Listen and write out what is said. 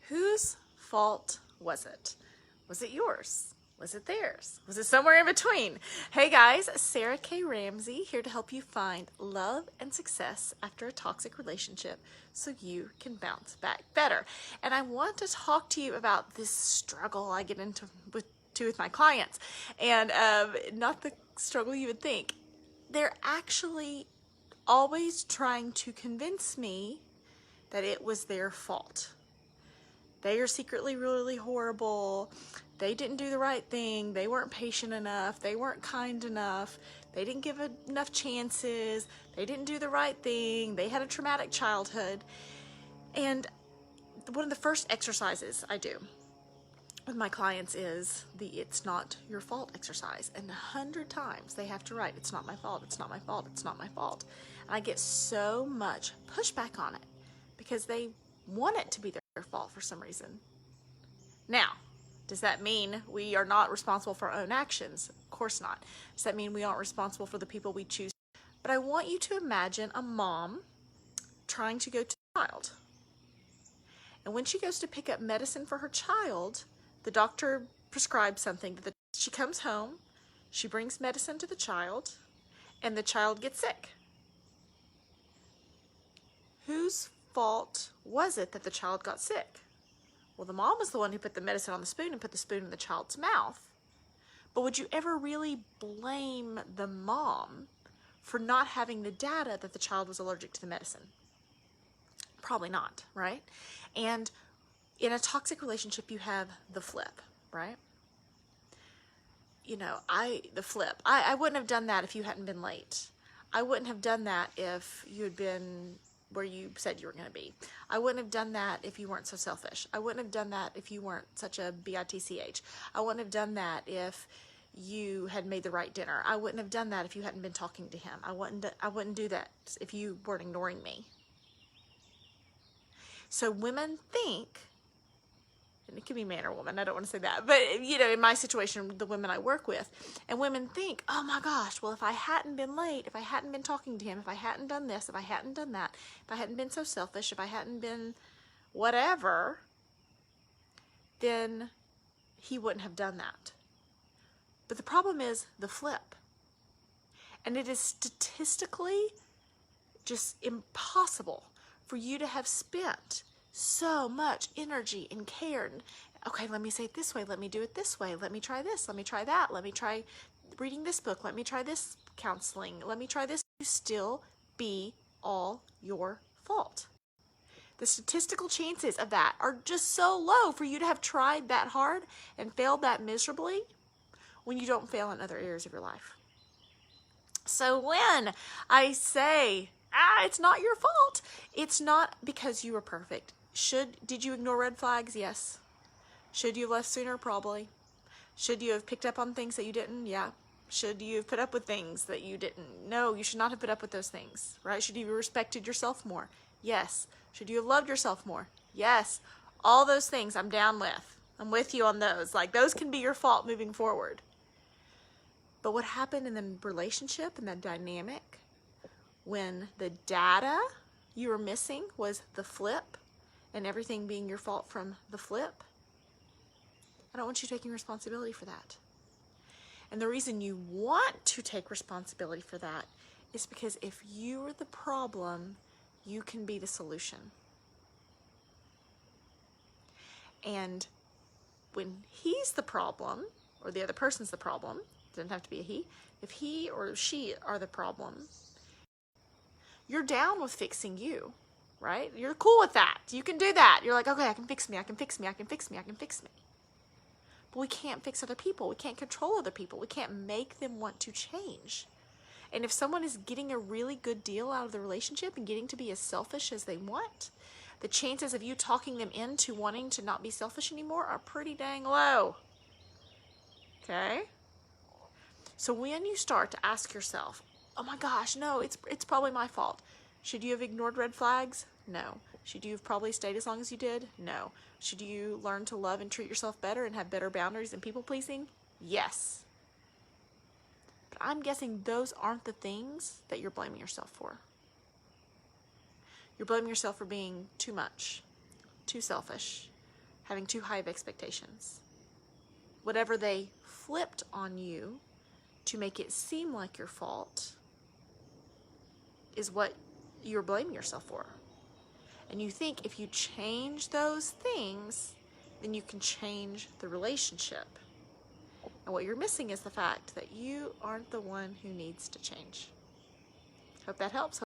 Whose fault was it? Was it yours? Was it theirs? Was it somewhere in between? Hey guys, Sarah K Ramsey here to help you find love and success after a toxic relationship so you can bounce back better. And I want to talk to you about this struggle I get into with my clients, and not the struggle you would think. They're actually always trying to convince me that it was their fault. They are secretly really horrible. They didn't do the right thing. They weren't patient enough. They weren't kind enough. They didn't give enough chances. They didn't do the right thing. They had a traumatic childhood. And one of the first exercises I do with my clients is the "it's not your fault" exercise. And 100 times they have to write, "It's not my fault, it's not my fault, it's not my fault." And I get so much pushback on it because they want it to be their fault for some reason. Now, does that mean we are not responsible for our own actions? Of course not. Does that mean we aren't responsible for the people we choose? But I want you to imagine a mom trying to go to a child. And when she goes to pick up medicine for her child, the doctor prescribes something. She comes home, she brings medicine to the child, and the child gets sick. Whose fault was it that the child got sick? Well, the mom was the one who put the medicine on the spoon and put the spoon in the child's mouth. But would you ever really blame the mom for not having the data that the child was allergic to the medicine? Probably not, right? And in a toxic relationship, you have the flip, right? The flip. I wouldn't have done that if you hadn't been late. I wouldn't have done that if you had been where you said you were going to be. I wouldn't have done that if you weren't so selfish. I wouldn't have done that if you weren't such a bitch. I wouldn't have done that if you had made the right dinner. I wouldn't have done that if you hadn't been talking to him. I wouldn't do that if you weren't ignoring me. So women think, and it could be man or woman, I don't want to say that, but in my situation, the women I work with, and women think, oh my gosh, well, if I hadn't been late, if I hadn't been talking to him, if I hadn't done this, if I hadn't done that, if I hadn't been so selfish, if I hadn't been whatever, then he wouldn't have done that. But the problem is the flip. And it is statistically just impossible for you to have spent so much energy and care. And, okay, let me say it this way. Let me do it this way. Let me try this. Let me try that. Let me try reading this book. Let me try this counseling. Let me try this. You still be all your fault. The statistical chances of that are just so low for you to have tried that hard and failed that miserably when you don't fail in other areas of your life. So when I say, it's not your fault, it's not because you were perfect. Did you ignore red flags? Yes. Should you have left sooner? Probably. Should you have picked up on things that you didn't? Yeah. Should you have put up with things that you didn't? No, you should not have put up with those things, right? Should you have respected yourself more? Yes. Should you have loved yourself more? Yes. All those things I'm down with. I'm with you on those. Like, those can be your fault moving forward. But what happened in the relationship and that dynamic when the data you were missing was the flip and everything being your fault from the flip? I don't want you taking responsibility for that. And the reason you want to take responsibility for that is because if you are the problem, you can be the solution. And when he's the problem, or the other person's the problem, it doesn't have to be a he, if he or she are the problem, you're down with fixing you, right? You're cool with that. You can do that. You're like, okay, I can fix me, I can fix me, I can fix me, I can fix me. But we can't fix other people. We can't control other people. We can't make them want to change. And if someone is getting a really good deal out of the relationship and getting to be as selfish as they want, the chances of you talking them into wanting to not be selfish anymore are pretty dang low. Okay? So when you start to ask yourself, oh my gosh, no, it's probably my fault. Should you have ignored red flags? No. Should you have probably stayed as long as you did? No. Should you learn to love and treat yourself better and have better boundaries than people pleasing? Yes. But I'm guessing those aren't the things that you're blaming yourself for. You're blaming yourself for being too much, too selfish, having too high of expectations. Whatever they flipped on you to make it seem like your fault is what you're blaming yourself for. And you think if you change those things, then you can change the relationship. And what you're missing is the fact that you aren't the one who needs to change. Hope that helps.